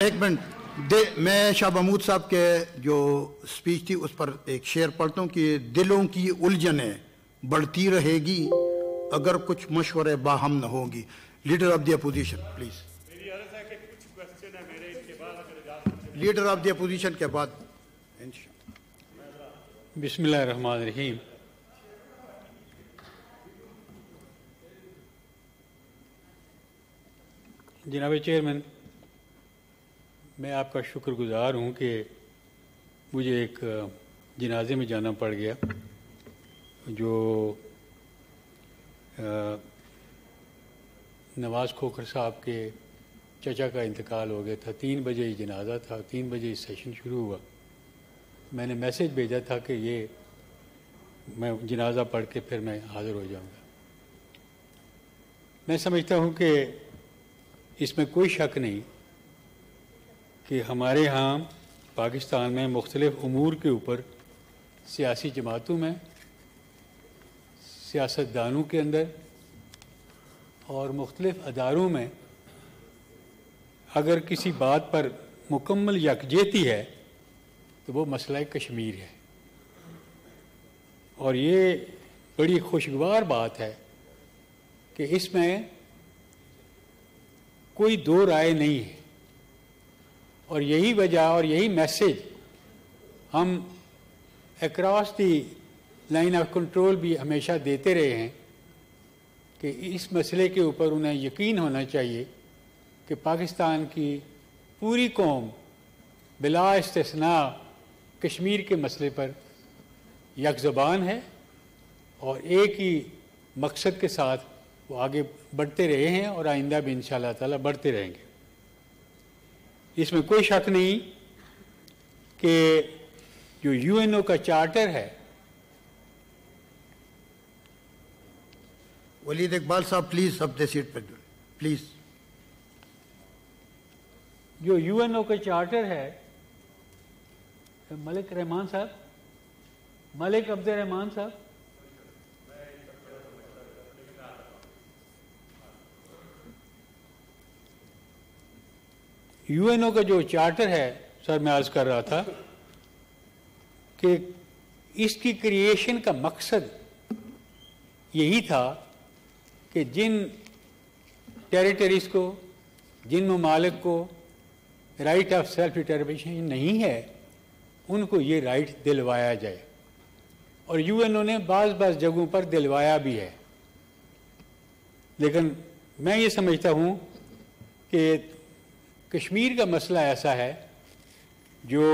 ایک منٹ میں شاہ محمود صاحب کے جو سپیچ تھی اس پر ایک شعر پڑھتا ہوں کہ دلوں کی الجھنیں بڑھتی رہے گی اگر کچھ مشورے باہم نہ ہوگی. Leader of the opposition please. Leader of the opposition کے بعد بسم اللہ الرحمن الرحیم. جناب چیئرمین، میں آپ کا شکر گزار ہوں کہ مجھے ایک جنازے میں جانا پڑ گیا جو نواز کھوکھر صاحب کے چچا کا انتقال ہو گیا تھا. 3 بجے ہی جنازہ تھا، 3 بجے سیشن شروع ہوا. میں نے میسج بھیجا تھا کہ یہ میں جنازہ پڑھ کے پھر میں حاضر ہو جاؤں گا. میں سمجھتا ہوں کہ اس میں کوئی شک نہیں کہ ہمارے ہاں پاکستان میں مختلف امور کے اوپر سیاسی جماعتوں میں، سیاستدانوں کے اندر اور مختلف اداروں میں اگر کسی بات پر مکمل یکجہتی ہے تو وہ مسئلہ کشمیر ہے. اور یہ بڑی خوشگوار بات ہے کہ اس میں کوئی دو رائے نہیں ہے. اور یہی وجہ اور یہی میسج ہم across the line of control بھی ہمیشہ دیتے رہے ہیں کہ اس مسئلے کے اوپر انہیں یقین ہونا چاہیے کہ پاکستان کی پوری قوم بلا استثناء کشمیر کے مسئلے پر یک زبان ہے اور ایک ہی مقصد کے ساتھ وہ آگے بڑھتے رہے ہیں اور آئندہ بھی انشاءاللہ تعالی بڑھتے رہیں گے. اس میں کوئی شک نہیں کہ جو UNO کا چارٹر ہے. ولید اقبال صاحب پلیز اپنے سیٹ پر پلیز. جو UNO کا چارٹر ہے، ملک رحمان صاحب، ملک عبد الرحمان صاحب، UNO کا جو چارٹر ہے سر، میں عرض کر رہا تھا کہ اس کی کریشن کا مقصد یہی تھا کہ جن ٹیریٹریز کو، جن ممالک کو رائٹ آف سیلف ڈٹرمنیشن نہیں ہے ان کو یہ رائٹ دلوایا جائے. اور UNO نے بعض جگہوں پر دلوایا بھی ہے. لیکن میں یہ سمجھتا ہوں کہ کشمیر کا مسئلہ ایسا ہے جو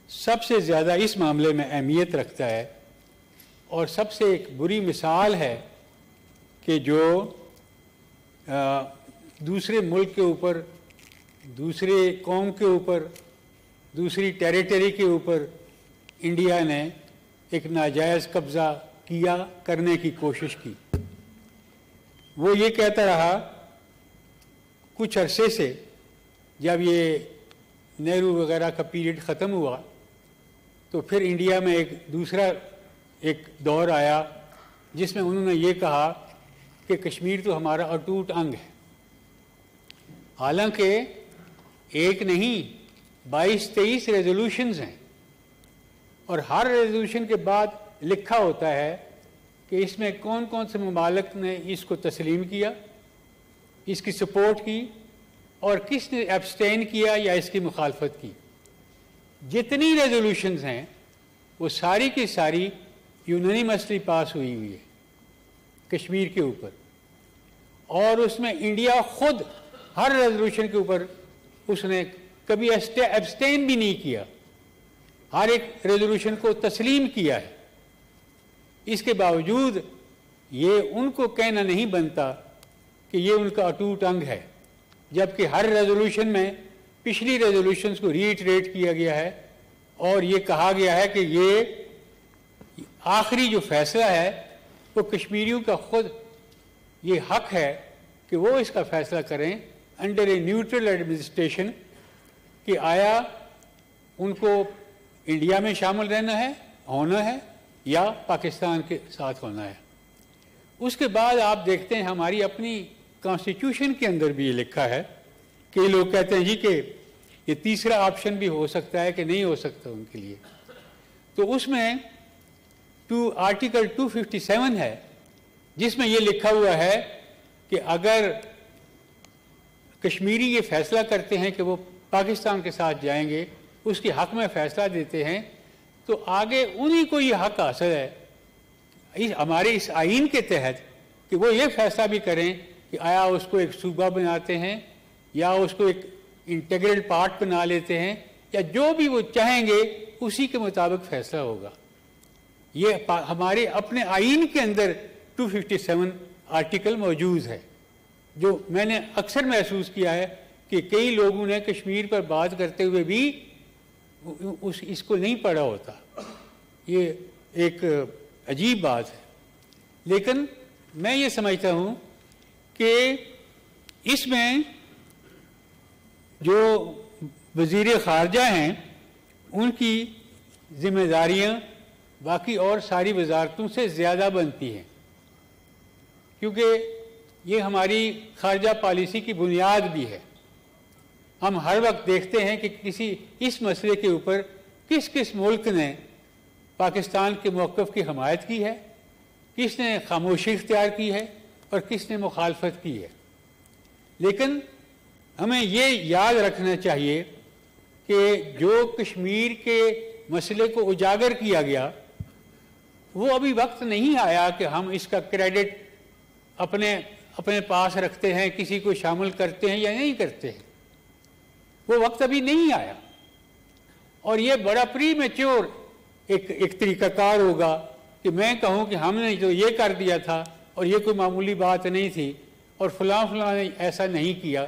سب سے زیادہ اس معاملے میں اہمیت رکھتا ہے اور سب سے ایک بری مثال ہے کہ جو دوسرے ملک کے اوپر، دوسرے قوم کے اوپر، دوسری ٹیریٹری کے اوپر انڈیا نے ایک ناجائز قبضہ کرنے کی کوشش کی. وہ یہ کہتا رہا کچھ عرصے سے، جب یہ نہرو وغیرہ کا پیریڈ ختم ہوا تو پھر انڈیا میں ایک دوسرا ایک دور آیا جس میں انہوں نے یہ کہا کہ کشمیر تو ہمارا اٹوٹ انگ ہے. حالانکہ ایک نہیں 22-23 ریزولوشنز ہیں اور ہر ریزولوشن کے بعد لکھا ہوتا ہے کہ اس میں کون کون سے ممالک نے اس کو تسلیم کیا، اس کی سپورٹ کی اور کس نے ایبسٹین کیا یا اس کی مخالفت کی. جتنی ریزولوشنز ہیں وہ ساری کی ساری یونانیمسلی پاس ہوئی ہے کشمیر کے اوپر. اور اس میں انڈیا خود ہر ریزولوشن کے اوپر اس نے کبھی ایبسٹین بھی نہیں کیا، ہر ایک ریزولوشن کو تسلیم کیا ہے. اس کے باوجود یہ ان کو کہنا نہیں بنتا کہ یہ ان کا اٹوٹ انگ ہے، جبکہ ہر ریزولوشن میں پچھلی ریزولوشنز کو ریٹریٹ کیا گیا ہے اور یہ کہا گیا ہے کہ یہ آخری جو فیصلہ ہے وہ کشمیریوں کا خود یہ حق ہے کہ وہ اس کا فیصلہ کریں انڈر اے نیوٹرل ایڈمنسٹریشن کہ آیا ان کو انڈیا میں شامل رہنا ہے، ہونا ہے یا پاکستان کے ساتھ ہونا ہے. اس کے بعد آپ دیکھتے ہیں ہماری اپنی کانسٹیٹیوشن کے اندر بھی یہ لکھا ہے کہ لوگ کہتے ہیں جی کہ یہ تیسرا آپشن بھی ہو سکتا ہے کہ نہیں ہو سکتا ان کے لیے. تو اس میں آرٹیکل 257 ہے جس میں یہ لکھا ہوا ہے کہ اگر کشمیری یہ فیصلہ کرتے ہیں کہ وہ پاکستان کے ساتھ جائیں گے، اس کے حق میں فیصلہ دیتے ہیں، تو آگے انہی کو یہ حق حاصل ہے ہمارے اس آئین کے تحت کہ وہ یہ فیصلہ بھی کریں کہ آیا اس کو ایک صوبہ بناتے ہیں یا اس کو ایک انٹیگرل پارٹ بنا لیتے ہیں، یا جو بھی وہ چاہیں گے اسی کے مطابق فیصلہ ہوگا. یہ ہمارے اپنے آئین کے اندر 257 آرٹیکل موجود ہے، جو میں نے اکثر محسوس کیا ہے کہ کئی لوگوں نے کشمیر پر بات کرتے ہوئے بھی اس کو نہیں پڑھا ہوتا. یہ ایک عجیب بات ہے. لیکن میں یہ سمجھتا ہوں کہ اس میں جو وزیر خارجہ ہیں ان کی ذمہ داریاں باقی اور ساری وزارتوں سے زیادہ بنتی ہیں، کیونکہ یہ ہماری خارجہ پالیسی کی بنیاد بھی ہے. ہم ہر وقت دیکھتے ہیں کہ اس مسئلے کے اوپر کس کس ملک نے پاکستان کے موقف کی حمایت کی ہے، کس نے خاموشی اختیار کی ہے اور کس نے مخالفت کی ہے. لیکن ہمیں یہ یاد رکھنا چاہیے کہ جو کشمیر کے مسئلے کو اجاگر کیا گیا وہ ابھی وقت نہیں آیا کہ ہم اس کا کریڈٹ اپنے پاس رکھتے ہیں، کسی کو شامل کرتے ہیں یا نہیں کرتے ہیں. وہ وقت ابھی نہیں آیا، اور یہ بڑا پری میچور ایک طریقہ کار ہوگا کہ میں کہوں کہ ہم نے جو یہ کر دیا تھا اور یہ کوئی معمولی بات نہیں تھی اور فلاں نے ایسا نہیں کیا.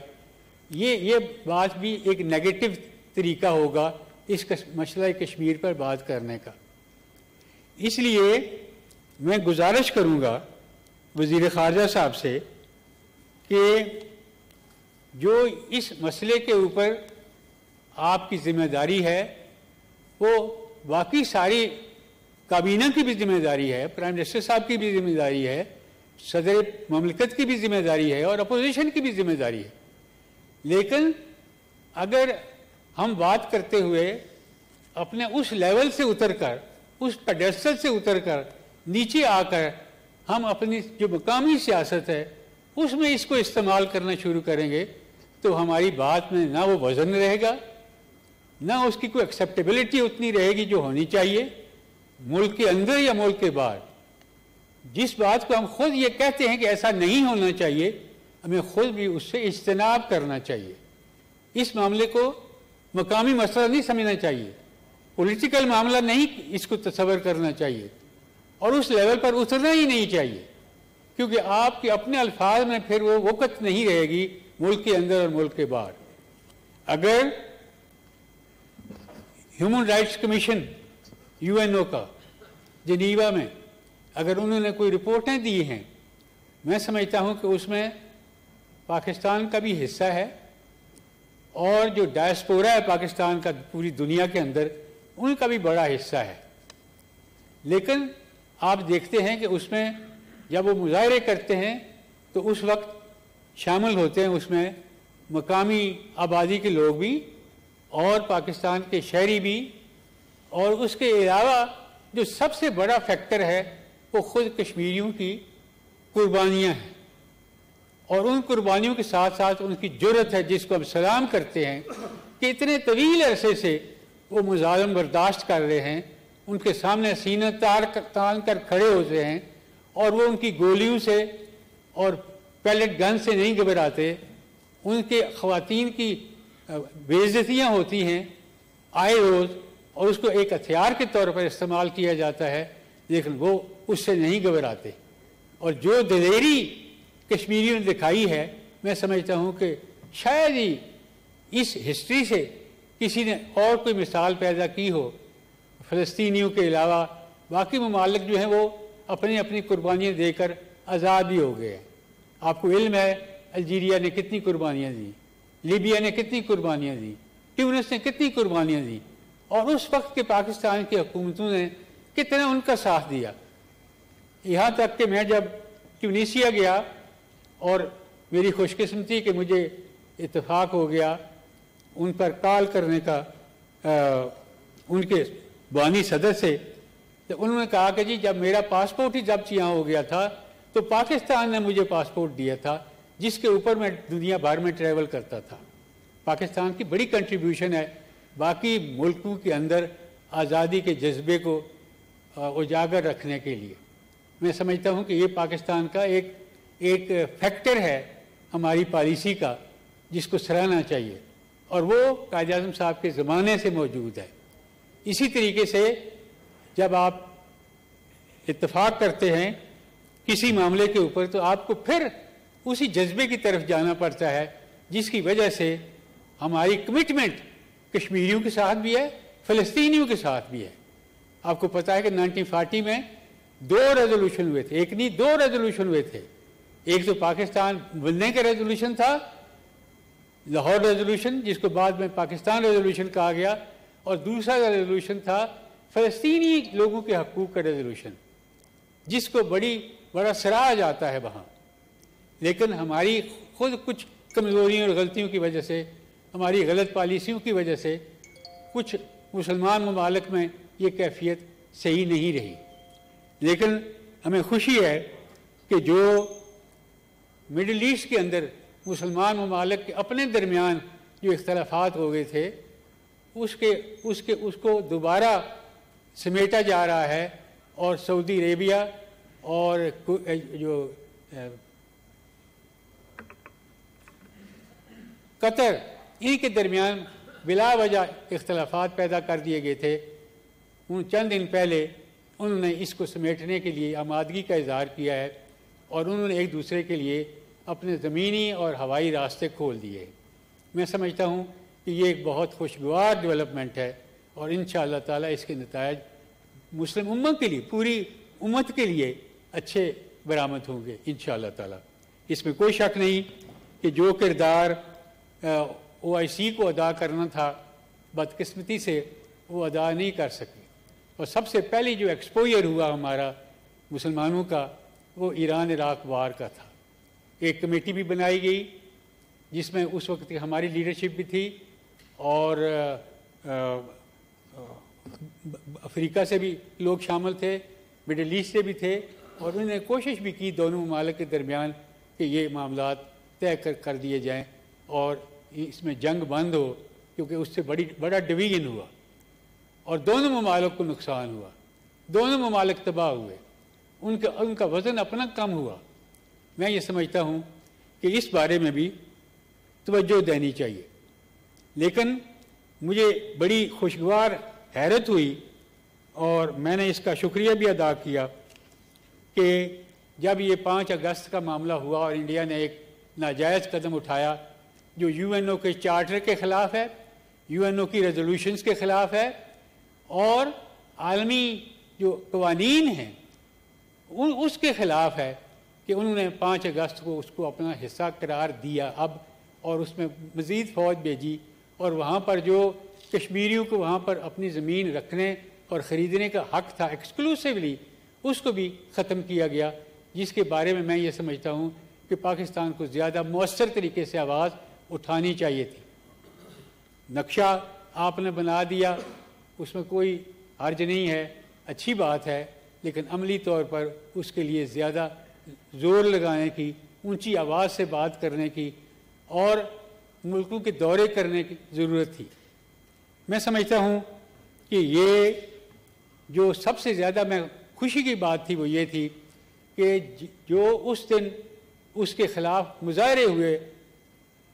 یہ بات بھی ایک نیگیٹو طریقہ ہوگا اس مسئلہ کشمیر پر بات کرنے کا. اس لیے میں گزارش کروں گا وزیر خارجہ صاحب سے کہ جو اس مسئلے کے اوپر آپ کی ذمہ داری ہے وہ باقی ساری کابینہ کی بھی ذمہ داری ہے، پرائم منسٹر صاحب کی بھی ذمہ داری ہے، صدر مملکت کی بھی ذمہ داری ہے اور اپوزیشن کی بھی ذمہ داری ہے. لیکن اگر ہم بات کرتے ہوئے اپنے اس لیول سے اتر کر، اس پیڈسٹل سے اتر کر نیچے آ کر ہم اپنی جو مقامی سیاست ہے اس میں اس کو استعمال کرنا شروع کریں گے تو ہماری بات میں نہ وہ وزن رہے گا، نہ اس کی کوئی ایکسیپٹیبلٹی اتنی رہے گی جو ہونی چاہیے ملک کے اندر یا ملک کے باہر. جس بات کو ہم خود یہ کہتے ہیں کہ ایسا نہیں ہونا چاہیے، ہمیں خود بھی اس سے اجتناب کرنا چاہیے. اس معاملے کو مقامی مسئلہ نہیں سمجھنا چاہیے، پولیٹیکل معاملہ نہیں اس کو تصور کرنا چاہیے، اور اس لیول پر اترنا ہی نہیں چاہیے، کیونکہ آپ کے اپنے الفاظ میں پھر وہ وقت نہیں رہے گی ملک کے اندر اور ملک کے باہر. اگر ہیومن رائٹس کمیشن UN کا جنیوا میں اگر انہوں نے کوئی رپورٹیں دی ہیں، میں سمجھتا ہوں کہ اس میں پاکستان کا بھی حصہ ہے اور جو ڈائسپورا ہے پاکستان کا پوری دنیا کے اندر ان کا بھی بڑا حصہ ہے. لیکن آپ دیکھتے ہیں کہ اس میں جب وہ مظاہرے کرتے ہیں تو اس وقت شامل ہوتے ہیں اس میں مقامی آبادی کے لوگ بھی اور پاکستان کے شہری بھی، اور اس کے علاوہ جو سب سے بڑا فیکٹر ہے وہ خود کشمیریوں کی قربانیاں ہیں، اور ان قربانیوں کے ساتھ ساتھ ان کی جرت ہے جس کو ہم سلام کرتے ہیں کہ اتنے طویل عرصے سے وہ مظالم برداشت کر رہے ہیں، ان کے سامنے سینہ تان کر کھڑے ہوتے ہیں اور وہ ان کی گولیوں سے اور پیلٹ گن سے نہیں گھبراتے. ان کے خواتین کی بے عزتیاں ہوتی ہیں آئے روز اور اس کو ایک ہتھیار کے طور پر استعمال کیا جاتا ہے، لیکن وہ اس سے نہیں گھبراتے. اور جو دلیری کشمیریوں نے دکھائی ہے، میں سمجھتا ہوں کہ شاید ہی اس ہسٹری سے کسی نے اور کوئی مثال پیدا کی ہو. فلسطینیوں کے علاوہ باقی ممالک جو ہیں وہ اپنی اپنی قربانیاں دے کر آزاد بھی ہو گئے ہیں. آپ کو علم ہے الجیریا نے کتنی قربانیاں دی، لیبیا نے کتنی قربانیاں دی، ٹیونس نے کتنی قربانیاں دی، اور اس وقت کے پاکستان کی حکومتوں نے کتنا ان کا ساتھ دیا. یہاں تک کہ میں جب ٹیونیسیا گیا اور میری خوش قسمتی کہ مجھے اتفاق ہو گیا ان پر کال کرنے کا ان کے بانی صدر سے، تو انہوں نے کہا کہ جی جب میرا پاسپورٹ ہی ضبط یہاں ہو گیا تھا تو پاکستان نے مجھے پاسپورٹ دیا تھا جس کے اوپر میں دنیا بھر میں ٹریول کرتا تھا۔ پاکستان کی بڑی کنٹریبیوشن ہے باقی ملکوں کے اندر آزادی کے جذبے کو اجاگر رکھنے کے لیے۔ میں سمجھتا ہوں کہ یہ پاکستان کا ایک فیکٹر ہے ہماری پالیسی کا جس کو سراہنا چاہیے، اور وہ قائد اعظم صاحب کے زمانے سے موجود ہے۔ اسی طریقے سے جب آپ اتفاق کرتے ہیں کسی معاملے کے اوپر تو آپ کو پھر اسی جذبے کی طرف جانا پڑتا ہے جس کی وجہ سے ہماری کمٹمنٹ کشمیریوں کے ساتھ بھی ہے، فلسطینیوں کے ساتھ بھی ہے۔ آپ کو پتہ ہے کہ 1940 میں 2 ریزولوشن ہوئے تھے، ایک نہیں 2 ریزولوشن ہوئے تھے۔ ایک تو پاکستان بننے کا ریزولوشن تھا، لاہور ریزولوشن، جس کو بعد میں پاکستان ریزولوشن کہا گیا، اور دوسرا ریزولوشن تھا فلسطینی لوگوں کے حقوق کا ریزولوشن، جس کو بڑا سراہا جاتا ہے وہاں۔ لیکن ہماری خود کچھ کمزوریوں اور غلطیوں کی وجہ سے، ہماری غلط پالیسیوں کی وجہ سے کچھ مسلمان ممالک میں یہ کیفیت صحیح نہیں رہی۔ لیکن ہمیں خوشی ہے کہ جو مڈل ایسٹ کے اندر مسلمان ممالک کے اپنے درمیان جو اختلافات ہو گئے تھے اس کو دوبارہ سمیٹا جا رہا ہے، اور سعودی عربیہ اور جو قطر، ان کے درمیان بلا وجہ اختلافات پیدا کر دیے گئے تھے۔ چند دن پہلے انہوں نے اس کو سمیٹنے کے لیے آمادگی کا اظہار کیا ہے، اور انہوں نے ایک دوسرے کے لیے اپنے زمینی اور ہوائی راستے کھول دیے۔ میں سمجھتا ہوں کہ یہ ایک بہت خوشگوار ڈیولپمنٹ ہے، اور انشاءاللہ تعالیٰ اس کے نتائج مسلم امت کے لیے، پوری امت کے لیے اچھے برآمد ہوں گے انشاءاللہ تعالیٰ۔ اس میں کوئی شک نہیں کہ جو کردار OIC کو ادا کرنا تھا بدقسمتی سے وہ ادا نہیں کر سکی، اور سب سے پہلی جو ایکسپوئر ہوا ہمارا مسلمانوں کا وہ ایران عراق وار کا تھا۔ ایک کمیٹی بھی بنائی گئی جس میں اس وقت ہماری لیڈرشپ بھی تھی، اور افریقہ سے بھی لوگ شامل تھے، مڈل ایسٹ سے بھی تھے، اور انہوں نے کوشش بھی کی دونوں ممالک کے درمیان کہ یہ معاملات طے کر دیے جائیں اور اس میں جنگ بند ہو، کیونکہ اس سے بڑا ڈویژن ہوا اور دونوں ممالک کو نقصان ہوا، دونوں ممالک تباہ ہوئے، ان کا وزن اپنا کم ہوا۔ میں یہ سمجھتا ہوں کہ اس بارے میں بھی توجہ دینی چاہیے۔ لیکن مجھے بڑی خوشگوار حیرت ہوئی، اور میں نے اس کا شکریہ بھی ادا کیا کہ جب یہ 5 اگست کا معاملہ ہوا اور انڈیا نے ایک ناجائز قدم اٹھایا جو UNO کے چارٹر کے خلاف ہے، UNO کی ریزولوشنز کے خلاف ہے، اور عالمی جو قوانین ہیں اس کے خلاف ہے، کہ انہوں نے 5 اگست کو اس کو اپنا حصہ قرار دیا اب، اور اس میں مزید فوج بھیجی، اور وہاں پر جو کشمیریوں کو وہاں پر اپنی زمین رکھنے اور خریدنے کا حق تھا ایکسکلوسیولی، اس کو بھی ختم کیا گیا، جس کے بارے میں یہ سمجھتا ہوں کہ پاکستان کو زیادہ مؤثر طریقے سے آواز اٹھانی چاہیے تھی۔ نقشہ آپ نے بنا دیا، اس میں کوئی حرج نہیں ہے، اچھی بات ہے، لیکن عملی طور پر اس کے لیے زیادہ زور لگانے کی، اونچی آواز سے بات کرنے کی، اور ملکوں کے دورے کرنے کی ضرورت تھی۔ میں سمجھتا ہوں کہ یہ جو سب سے زیادہ میں خوشی کی بات تھی وہ یہ تھی کہ جو اس دن اس کے خلاف مظاہرے ہوئے،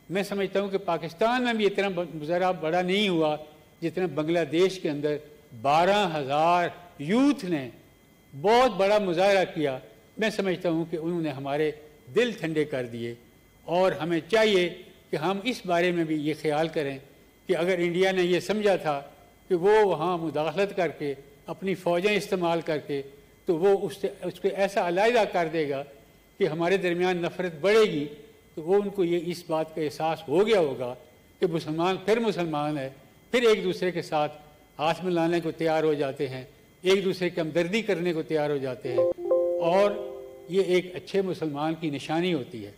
میں سمجھتا ہوں کہ پاکستان میں بھی اتنا مظاہرہ بڑا نہیں ہوا جتنا بنگلہ دیش کے اندر 12,000 یوتھ نے بہت بڑا مظاہرہ کیا۔ میں سمجھتا ہوں کہ انہوں نے ہمارے دل ٹھنڈے کر دیے، اور ہمیں چاہیے کہ ہم اس بارے میں بھی یہ خیال کریں کہ اگر انڈیا نے یہ سمجھا تھا کہ وہ وہاں مداخلت کر کے اپنی فوجیں استعمال کر کے تو وہ اس کو ایسا علیحدہ کر دے گا کہ ہمارے درمیان نفرت بڑھے گی، تو وہ ان کو یہ اس بات کا احساس ہو گیا ہوگا کہ مسلمان ہے، پھر ایک دوسرے کے ساتھ ہاتھ ملانے کو تیار ہو جاتے ہیں، ایک دوسرے کی ہمدردی کرنے کو تیار ہو جاتے ہیں، اور یہ ایک اچھے مسلمان کی نشانی ہوتی ہے۔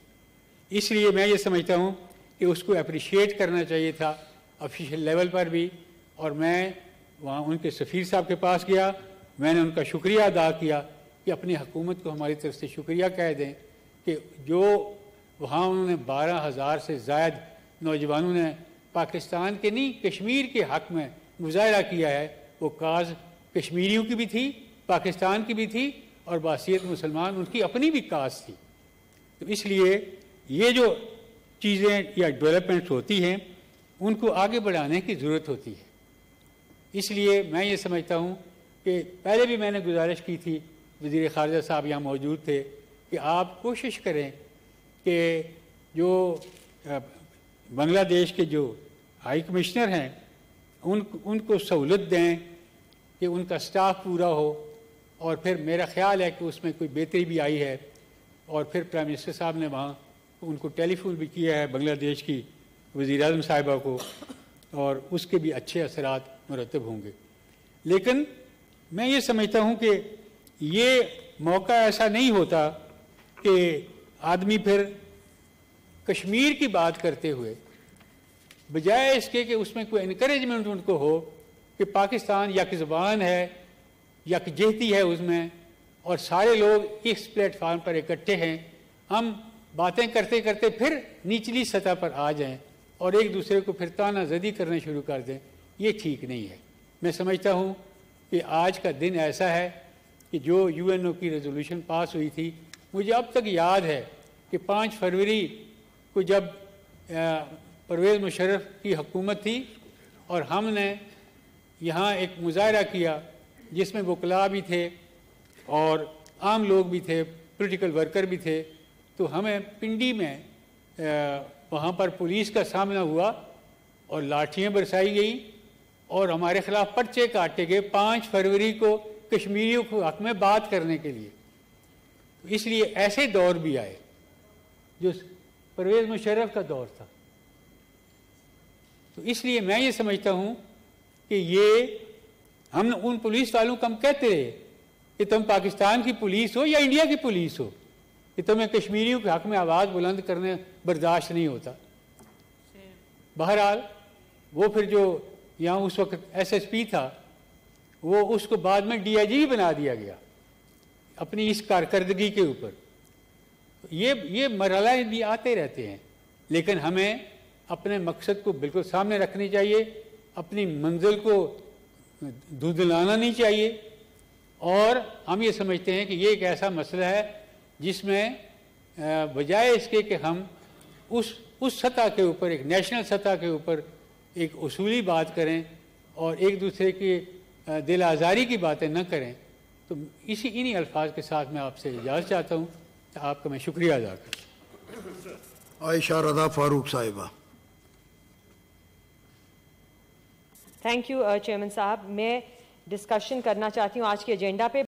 اس لیے میں یہ سمجھتا ہوں کہ اس کو اپریشیٹ کرنا چاہیے تھا، آفیشیل لیول پر بھی، اور میں وہاں ان کے سفیر صاحب کے پاس گیا، میں نے ان کا شکریہ ادا کیا کہ اپنی حکومت کو ہماری طرف سے شکریہ کہہ دیں کہ جو وہاں انہوں نے 12,000 سے زائد نوجوانوں نے پاکستان کے نہیں کشمیر کے حق میں مظاہرہ کیا ہے، وہ کاز کشمیریوں کی بھی تھی، پاکستان کی بھی تھی، اور بحیثیت مسلمان ان کی اپنی بھی کاز تھی۔ تو اس لیے یہ جو چیزیں یا ڈیولپمنٹس ہوتی ہیں ان کو آگے بڑھانے کی ضرورت ہوتی ہے۔ اس لیے میں یہ سمجھتا ہوں کہ پہلے بھی میں نے گزارش کی تھی، وزیر خارجہ صاحب یہاں موجود تھے، کہ آپ کوشش کریں کہ جو بنگلہ دیش کے جو ہائی کمشنر ہیں ان کو سہولت دیں کہ ان کا سٹاف پورا ہو، اور پھر میرا خیال ہے کہ اس میں کوئی بہتری بھی آئی ہے، اور پھر پرائم منسٹر صاحب نے وہاں ان کو ٹیلی فون بھی کیا ہے بنگلہ دیش کی وزیر اعظم صاحبہ کو، اور اس کے بھی اچھے اثرات مرتب ہوں گے۔ لیکن میں یہ سمجھتا ہوں کہ یہ موقع ایسا نہیں ہوتا کہ آدمی پھر کشمیر کی بات کرتے ہوئے بجائے اس کے کہ اس میں کوئی انکریجمنٹ ان کو ہو کہ پاکستان یک زبان ہے، یکجہتی ہے اس میں، اور سارے لوگ اس پلیٹ فارم پر اکٹھے ہیں، ہم باتیں کرتے کرتے پھر نچلی سطح پر آ جائیں اور ایک دوسرے کو پھر تانا زدی کرنا شروع کر دیں، یہ ٹھیک نہیں ہے۔ میں سمجھتا ہوں کہ آج کا دن ایسا ہے کہ جو UN کی ریزولوشن پاس ہوئی تھی، مجھے اب تک یاد ہے کہ 5 فروری کو جب پرویز مشرف کی حکومت تھی اور ہم نے یہاں ایک مظاہرہ کیا جس میں وکلاء بھی تھے اور عام لوگ بھی تھے، پولیٹیکل ورکر بھی تھے، تو ہمیں پنڈی میں وہاں پر پولیس کا سامنا ہوا اور لاٹھیاں برسائی گئی اور ہمارے خلاف پرچے کاٹے گئے 5 فروری کو کشمیریوں کو حق میں بات کرنے کے لیے۔ اس لیے ایسے دور بھی آئے جو پرویز مشرف کا دور تھا۔ تو اس لیے میں یہ سمجھتا ہوں کہ یہ ہم ان پولیس والوں کو ہم کہتے رہے کہ تم پاکستان کی پولیس ہو یا انڈیا کی پولیس ہو، کہ تمہیں کشمیریوں کے حق میں آواز بلند کرنے برداشت نہیں ہوتا۔ بہرحال وہ پھر جو یہاں اس وقت SSP تھا وہ اس کو بعد میں DIG بنا دیا گیا اپنی اس کارکردگی کے اوپر۔ یہ مرحلہ بھی آتے رہتے ہیں، لیکن ہمیں اپنے مقصد کو بالکل سامنے رکھنی چاہیے، اپنی منزل کو دھندلانا نہیں چاہیے، اور ہم یہ سمجھتے ہیں کہ یہ ایک ایسا مسئلہ ہے جس میں بجائے اس کے کہ ہم اس سطح کے اوپر ایک نیشنل سطح کے اوپر ایک اصولی بات کریں اور ایک دوسرے کی دل آزاری کی باتیں نہ کریں، تو انہی الفاظ کے ساتھ میں آپ سے اجازت چاہتا ہوں۔ آپ کا میں شکریہ ادا کرتا ہوں۔ عائشہ رضا فاروق صاحبہ۔ تھینک یو چیئرمین صاحب۔ میں ڈسکشن کرنا چاہتی ہوں آج کے ایجنڈا پہ۔